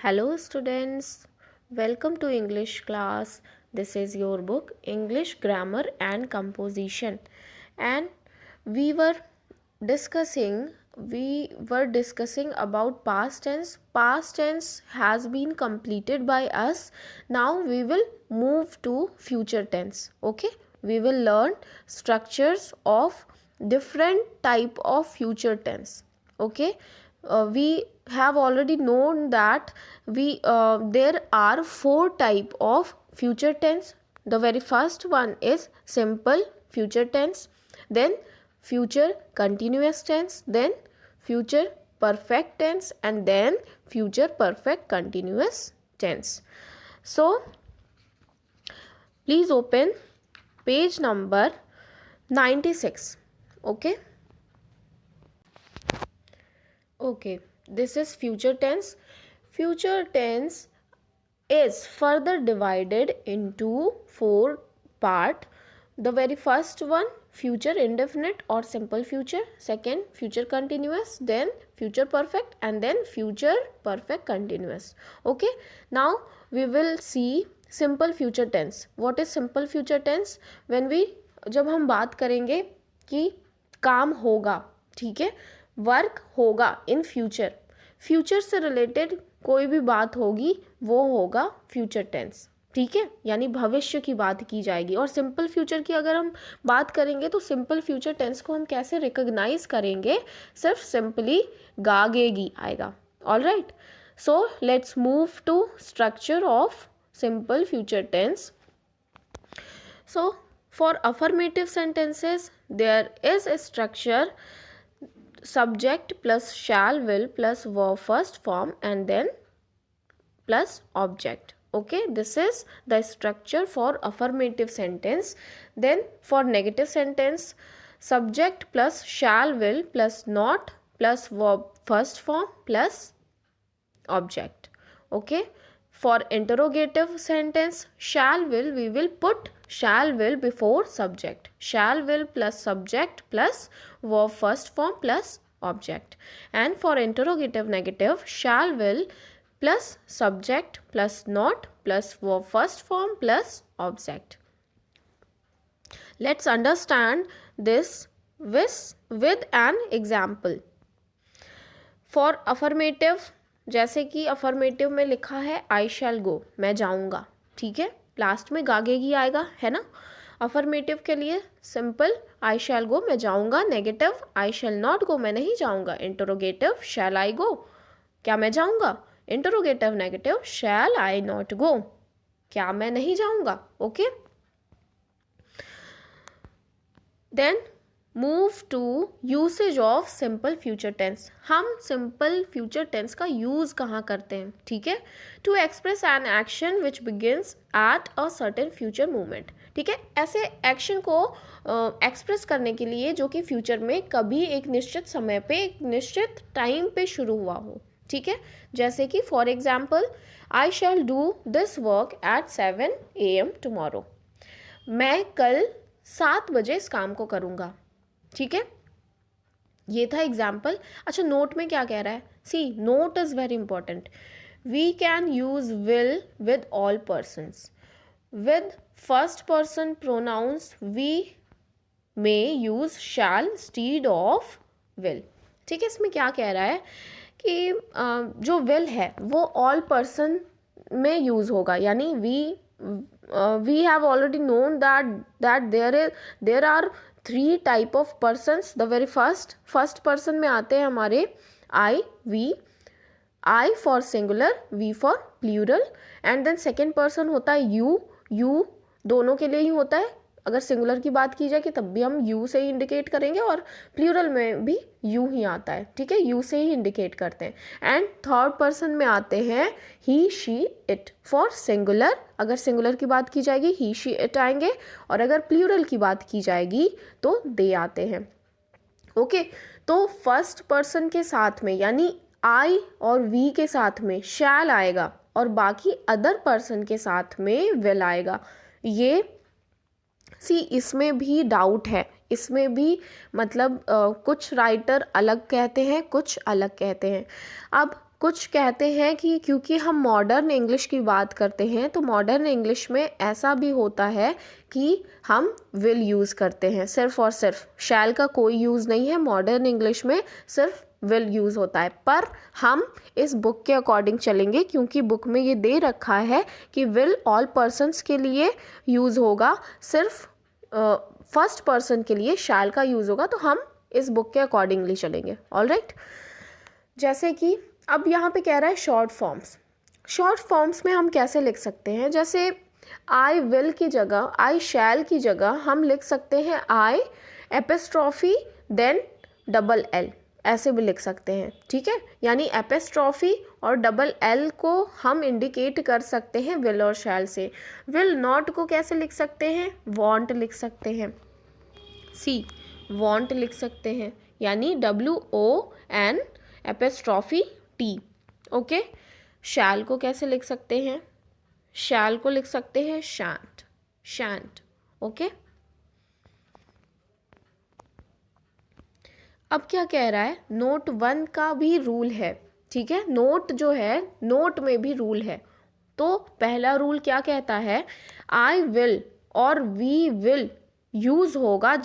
Hello students, welcome to English class. This is your book English Grammar and Composition, and we were discussing about past tense. Past tense has been completed by us. Now we will move to future tense. Okay, we will learn structures of different type of future tense. Okay, we have already known that there are four type of future tense. The very first one is simple future tense, then future continuous tense, then future perfect tense, and then future perfect continuous tense. So please open page number 96. Okay, this is future tense. Future tense is further divided into four part. The very first one, future indefinite or simple future. Second, future continuous, then future perfect, and then future perfect continuous. Okay, now we will see simple future tense. What is simple future tense? जब हम बात करेंगे कि काम होगा, ठीक है, work होगा इन फ्यूचर, फ्यूचर से रिलेटेड कोई भी बात होगी वो होगा फ्यूचर टेंस. ठीक है, यानी भविष्य की बात की जाएगी. और सिंपल फ्यूचर की अगर हम बात करेंगे तो सिंपल फ्यूचर टेंस को हम कैसे रिकॉग्नाइज करेंगे? सिर्फ सिंपली गागेगी आएगा. All right, so let's move to structure of simple future tense. So for affirmative sentences there is a structure: subject plus shall will plus verb first form and then plus object. Okay, this is the structure for affirmative sentence. Then for negative sentence, subject plus shall will plus not plus verb first form plus object. Okay, for interrogative sentence, shall will, we will put shall will before subject. Shall will plus subject plus verb first form plus object. And for interrogative negative, shall will plus subject plus not plus verb first form plus object. Let's understand this with an example. For affirmative, जैसे कि affirmative में लिखा है आई शैल गो, मैं जाऊंगा. ठीक है, last में गागेगी आएगा, है ना. अफर्मेटिव के लिए सिंपल आई शैल गो, मैं जाऊंगा. Negative I shall not go, मैं नहीं जाऊंगा. इंटरोगेटिव शैल आई गो, क्या मैं जाऊंगा. Interrogative negative shall I not go, क्या मैं नहीं जाऊंगा. Okay, then move to usage of simple future tense. हम सिंपल फ्यूचर टेंस का यूज़ कहाँ करते हैं? ठीक है, to express an action which begins at a certain future movement. ठीक है, ऐसे एक्शन को एक्सप्रेस करने के लिए जो कि फ्यूचर में कभी एक निश्चित समय पे एक निश्चित टाइम पे शुरू हुआ हो. ठीक है, जैसे कि for example I shall do this work at 7 AM tomorrow. मैं कल 7 बजे इस काम को करूँगा. ठीक है, ये था एग्जाम्पल. अच्छा, नोट में क्या कह रहा है? See, note is very important. We can use will with all persons. With first person pronouns we may use shall instead of will. ठीक है, इसमें क्या कह रहा है कि जो विल है वो ऑल पर्सन में यूज होगा. यानी we have already known that there are 3 type of persons. The very first person में आते हैं हमारे I, we. I for singular, we for plural. And then second person होता है यू दोनों के लिए ही होता है. अगर सिंगुलर की बात की जाए कि तब भी हम यू से ही इंडिकेट करेंगे और प्लूरल में भी यू ही आता है. ठीक है, यू से ही इंडिकेट करते हैं. एंड थर्ड पर्सन में आते हैं ही, शी, इट. फॉर सिंगुलर, अगर सिंगुलर की बात की जाएगी ही, शी, इट आएंगे, और अगर प्लूरल की बात की जाएगी तो दे आते हैं. ओके, तो फर्स्ट पर्सन के साथ में यानी आई और वी के साथ में शैल आएगा और बाकी अदर पर्सन के साथ में विल आएगा. ये सी, इसमें भी डाउट है. इसमें भी मतलब कुछ राइटर अलग कहते हैं, कुछ अलग कहते हैं. अब कुछ कहते हैं कि क्योंकि हम मॉडर्न इंग्लिश की बात करते हैं तो मॉडर्न इंग्लिश में ऐसा भी होता है कि हम विल यूज़ करते हैं, सिर्फ और सिर्फ शैल का कोई यूज़ नहीं है मॉडर्न इंग्लिश में, सिर्फ विल यूज़ होता है। पर हम इस बुक के अकॉर्डिंग चलेंगे क्योंकि बुक में ये दे रखा है कि विल ऑल पर्सन्स के लिए यूज़ होगा, सिर्फ फर्स्ट पर्सन के लिए शैल का यूज़ होगा, तो हम इस बुक के अकॉर्डिंगली चलेंगे। ऑलराइट, जैसे कि अब यहाँ पे कह रहा है शॉर्ट फॉर्म्स। शॉर्ट फॉर्म्स में हम कैसे लिख सकते हैं, जैसे आई विल की जगह, आई शैल की जगह हम लिख सकते हैं आई एपिस्ट्रॉफी देन डबल एल, ऐसे भी लिख सकते हैं। ठीक है, यानी एपिस्ट्रॉफी और डबल एल को हम इंडिकेट कर सकते हैं विल और शैल से। विल नॉट को कैसे लिख सकते हैं, वॉन्ट लिख सकते हैं, सी वॉन्ट लिख सकते हैं, यानी WON एपिस्ट्रॉफी T। ओके, शैल को कैसे लिख सकते हैं, शैल को लिख सकते हैं शैंट, शैंट। ओके, अब क्या कह रहा है, नोट 1 का भी रूल है। ठीक है, नोट जो है, नोट में भी रूल है। तो पहला रूल क्या कहता है, आई विल और वी विल यूज़ होगा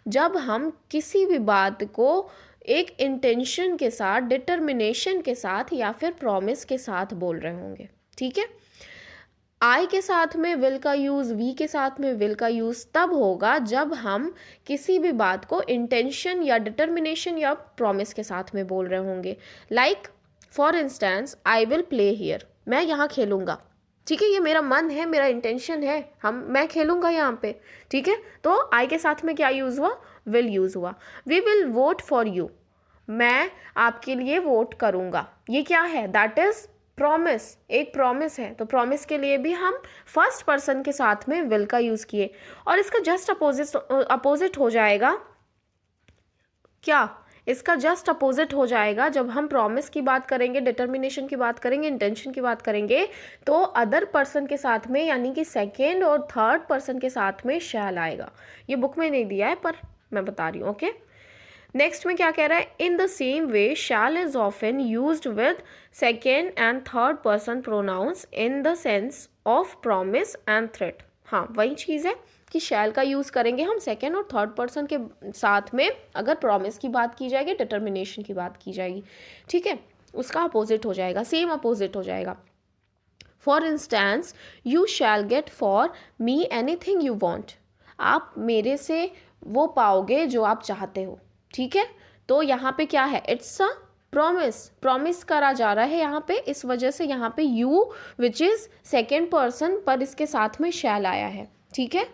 जब हम किसी भी बात को एक इंटेंशन के साथ, डिटर्मिनेशन के साथ या फिर प्रॉमिस के साथ बोल रहे होंगे। ठीक है, आई के साथ में विल का यूज़, वी के साथ में विल का यूज़ तब होगा जब हम किसी भी बात को इंटेंशन या डिटर्मिनेशन या प्रॉमिस के साथ में बोल रहे होंगे। Like for instance, I will play here, मैं यहाँ खेलूँगा। ठीक है, ये मेरा मन है, मेरा इंटेंशन है, मैं खेलूँगा यहाँ पे। ठीक है, तो आई के साथ में क्या यूज़ हुआ, विल यूज़ हुआ। We will vote for you, मैं आपके लिए वोट करूँगा। ये क्या है, दैट इज़ प्रॉमिस, एक प्रॉमिस है। तो प्रॉमिस के लिए भी हम फर्स्ट पर्सन के साथ में विल का यूज़ किए। और इसका जस्ट अपोजिट हो जाएगा क्या, इसका जस्ट अपोजिट हो जाएगा जब हम प्रॉमिस की बात करेंगे, डिटर्मिनेशन की बात करेंगे, इंटेंशन की बात करेंगे, तो अदर पर्सन के साथ में यानी कि सेकेंड और थर्ड पर्सन के साथ में शैल आएगा। ये बुक में नहीं दिया है पर मैं बता रही हूँ। ओके, नेक्स्ट में क्या कह रहा है, in the same way shall is often used with second and third person pronouns in the sense of promise and threat. हाँ, वही चीज़ है कि शैल का यूज़ करेंगे हम सेकेंड और थर्ड पर्सन के साथ में अगर प्रॉमिस की बात की जाएगी, डिटर्मिनेशन की बात की जाएगी। ठीक है, उसका अपोजिट हो जाएगा, सेम अपोजिट हो जाएगा। For instance, you shall get for me anything you want, आप मेरे से वो पाओगे जो आप चाहते हो। ठीक है, तो यहाँ पे क्या है, इट्स अ प्रॉमिस, प्रॉमिस करा जा रहा है यहाँ पे, इस वजह से यहाँ पे you which is second person पर इसके साथ में शैल आया है। ठीक है,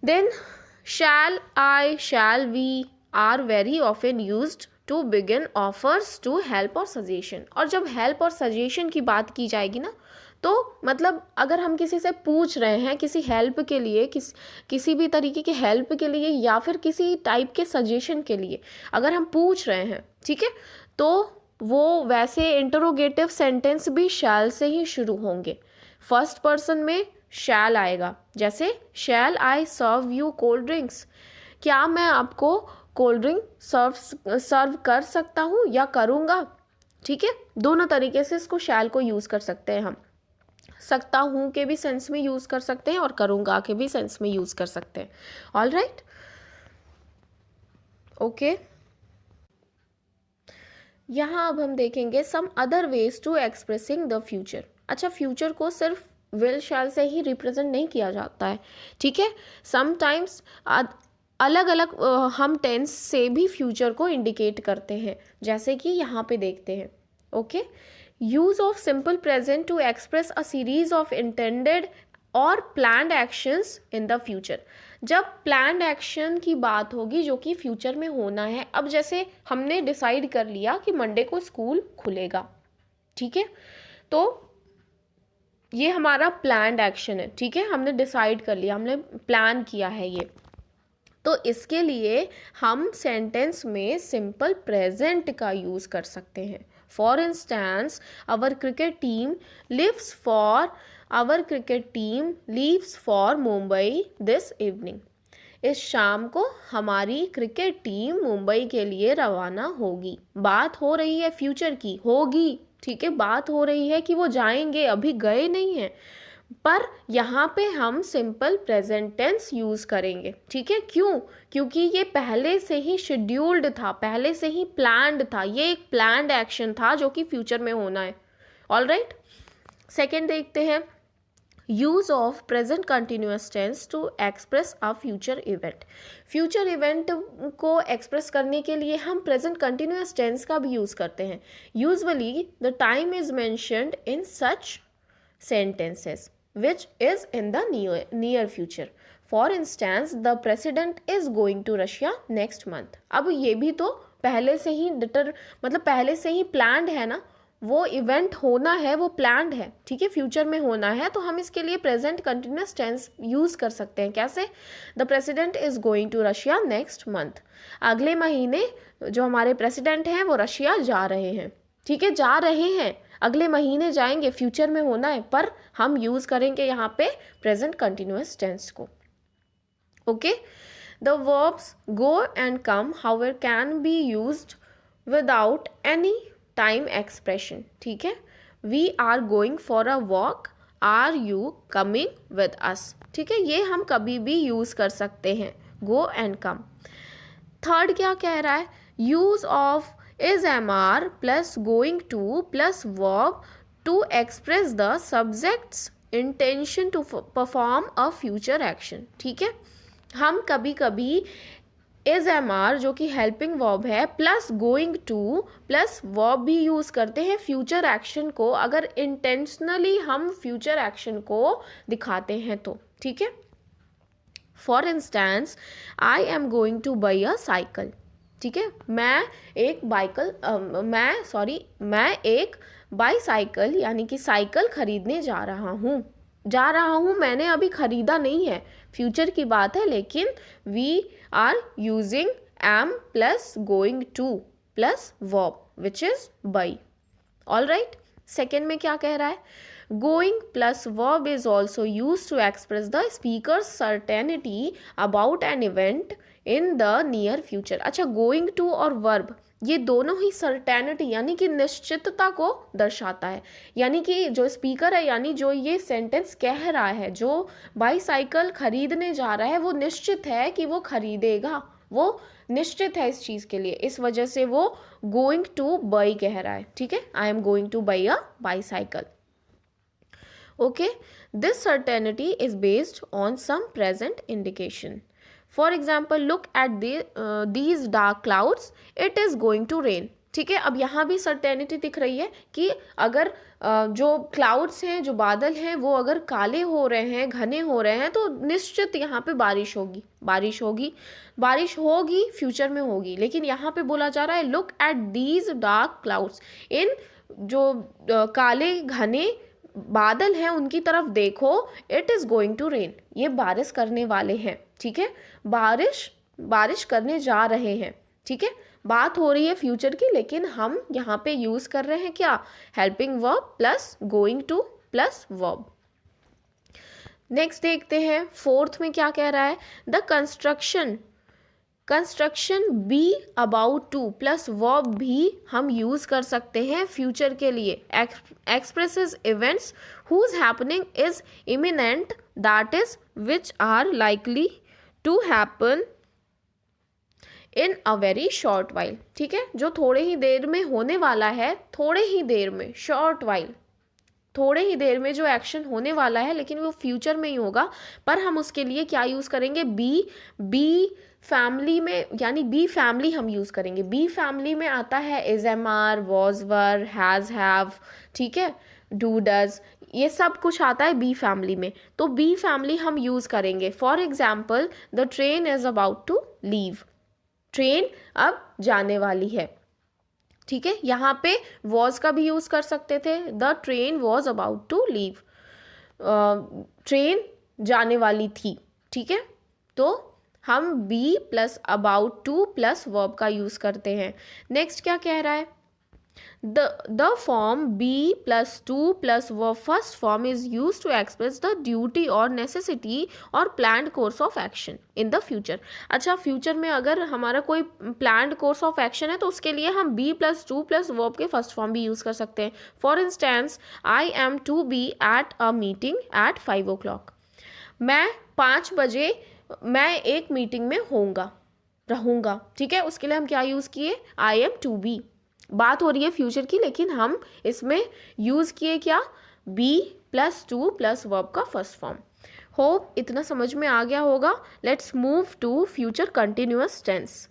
then shall I, shall we are very often used to begin offers to help और सजेशन। और जब हेल्प और सजेशन की बात की जाएगी ना, तो मतलब अगर हम किसी से पूछ रहे हैं किसी हेल्प के लिए, किसी भी तरीके की हेल्प के लिए या फिर किसी टाइप के सजेशन के लिए अगर हम पूछ रहे हैं, ठीक है, तो वो वैसे इंटरोगेटिव सेंटेंस भी शैल से ही शुरू होंगे। फर्स्ट पर्सन में शैल आएगा, जैसे शैल आई सर्व यू कोल्ड ड्रिंक्स, क्या मैं आपको कोल्ड ड्रिंक सर्व कर सकता हूँ या करूँगा। ठीक है, दोनों तरीके से इसको शैल को यूज़ कर सकते हैं हम, सकता हूँ के भी सेंस में यूज़ कर सकते हैं और करूँगा के भी सेंस में यूज़ कर सकते हैं। ऑल राइट, ओके, यहाँ अब हम देखेंगे some other ways to expressing the future. अच्छा, फ्यूचर को सिर्फ विल शैल से ही रिप्रेजेंट नहीं किया जाता है। ठीक है, समटाइम्स अलग अलग हम टेंस से भी फ्यूचर को इंडिकेट करते हैं, जैसे कि यहाँ पे देखते हैं। Okay, use of simple present to express a series of intended और planned actions in the future. जब प्लान्ड एक्शन की बात होगी जो कि फ्यूचर में होना है, अब जैसे हमने डिसाइड कर लिया कि मंडे को स्कूल खुलेगा, ठीक है, तो ये हमारा प्लान्ड एक्शन है। ठीक है, हमने डिसाइड कर लिया, हमने प्लान किया है ये, तो इसके लिए हम सेंटेंस में सिंपल प्रेजेंट का यूज़ कर सकते हैं। For instance, our cricket team leaves for Mumbai this evening. इस शाम को हमारी क्रिकेट टीम मुंबई के लिए रवाना होगी। बात हो रही है फ्यूचर की, होगी, ठीक है, बात हो रही है कि वो जाएंगे, अभी गए नहीं हैं, पर यहाँ पे हम सिंपल प्रेजेंट टेंस यूज़ करेंगे, ठीक है। क्यों? क्योंकि ये पहले से ही शेड्यूल्ड था, पहले से ही प्लान्ड था, ये एक प्लान्ड एक्शन था जो कि फ्यूचर में होना है। ऑल राइट, सेकेंड देखते हैं, use of present continuous tense to express a future event. Future event को एक्सप्रेस करने के लिए हम प्रेजेंट कंटिन्यूस टेंस का भी यूज़ करते हैं। Usually the time is mentioned in such sentences which is in the near future. For instance, the president is going to Russia next month. अब ये भी तो पहले से ही मतलब पहले से ही प्लान्ड है ना, वो इवेंट होना है, वो प्लान्ड है, ठीक है, फ्यूचर में होना है, तो हम इसके लिए प्रेजेंट कंटिन्यूस टेंस यूज़ कर सकते हैं। कैसे? The president is going to Russia next month. अगले महीने जो हमारे प्रेसिडेंट हैं वो रशिया जा रहे हैं, ठीक है, जा रहे हैं, अगले महीने जाएंगे, फ्यूचर में होना है, पर हम यूज़ करेंगे यहाँ पे प्रेजेंट कंटिन्यूस टेंस को। Okay, the verbs go and come however can be used without any time expression, ठीक है। We are going for a walk, are you coming with us, ठीक है, ये हम कभी भी यूज़ कर सकते हैं, गो एंड कम। थर्ड क्या कह रहा है, use of is MR plus going to plus verb to express the subject's intention to perform a future action, ठीक है। हम कभी कभी is MR जो कि हेल्पिंग वर्ब है plus going to plus verb भी यूज़ करते हैं फ्यूचर एक्शन को, अगर इंटेंशनली हम फ्यूचर एक्शन को दिखाते हैं तो, ठीक है। For instance, I am going to buy a cycle, ठीक है, मैं एक बाईसाइकिल यानी कि साइकिल खरीदने जा रहा हूँ, मैंने अभी खरीदा नहीं है, फ्यूचर की बात है, लेकिन we are using am plus going to plus verb which is buy. All right, second में क्या कह रहा है, going plus verb is also use to express the speaker's certainty about an event in the near future. अच्छा, going to और verb ये दोनों ही certainty यानी कि निश्चितता को दर्शाता है, यानी कि जो स्पीकर है यानी जो ये सेंटेंस कह रहा है, जो बाईसाइकिल खरीदने जा रहा है वो निश्चित है कि वो खरीदेगा, वो निश्चित है इस चीज़ के लिए, इस वजह से वो गोइंग टू बाई कह रहा है, ठीक है, I am going to buy a bicycle. Okay, this certainty is based on some present indication. For example, look at these dark clouds, it is going to rain, ठीक है। अब यहाँ भी सर्टेनिटी दिख रही है कि अगर जो क्लाउड्स हैं, जो बादल हैं, वो अगर काले हो रहे हैं, घने हो रहे हैं, तो निश्चित यहाँ पे बारिश होगी, फ्यूचर में होगी, लेकिन यहाँ पे बोला जा रहा है look at these dark clouds, इन जो काले घने बादल हैं उनकी तरफ देखो, it is going to rain, ये बारिश करने वाले हैं, ठीक है, बारिश करने जा रहे हैं, ठीक है, बात हो रही है फ्यूचर की, लेकिन हम यहाँ पे यूज़ कर रहे हैं क्या, helping verb plus going to plus verb. Next देखते हैं, फोर्थ में क्या कह रहा है, the construction be about to plus verb भी हम यूज़ कर सकते हैं फ्यूचर के लिए, expresses events whose happening is imminent, that is which are likely to happen in a very short while, ठीक है, जो थोड़े ही देर में होने वाला है, थोड़े ही देर में, शॉर्ट वाइल, थोड़े ही देर में जो एक्शन होने वाला है, लेकिन वो फ्यूचर में ही होगा, पर हम उसके लिए क्या यूज़ करेंगे, बी फैमिली में, यानी बी फैमिली हम यूज़ करेंगे। बी फैमिली में आता है is, am are, was, were, has, have, ठीक है, डू, डज, ये सब कुछ आता है बी फैमिली में, तो बी फैमिली हम यूज़ करेंगे। For example, the train is about to leave, train अब जाने वाली है, ठीक है, यहाँ पे वॉज का भी यूज़ कर सकते थे, the train was about to leave, train जाने वाली थी, ठीक है, तो हम be plus about to plus verb का यूज़ करते हैं। नेक्स्ट क्या कह रहा है, The form be plus to plus verb first form is used to express the duty or necessity or planned course of action in the future. अच्छा, future में अगर हमारा कोई प्लान्ड कोर्स ऑफ एक्शन है तो उसके लिए हम be plus to plus verb के फर्स्ट फॉर्म भी यूज़ कर सकते हैं. For instance, I am to be at a meeting at 5 o'clock. मैं 5 बजे मैं एक मीटिंग में रहूँगा. ठीक है, उसके लिए हम क्या यूज़ किए, आई एम टू बी. बात हो रही है फ्यूचर की, लेकिन हम इसमें यूज़ किए क्या, be plus to plus verb का फर्स्ट फॉर्म. होप इतना समझ में आ गया होगा. Let's move to future continuous tense.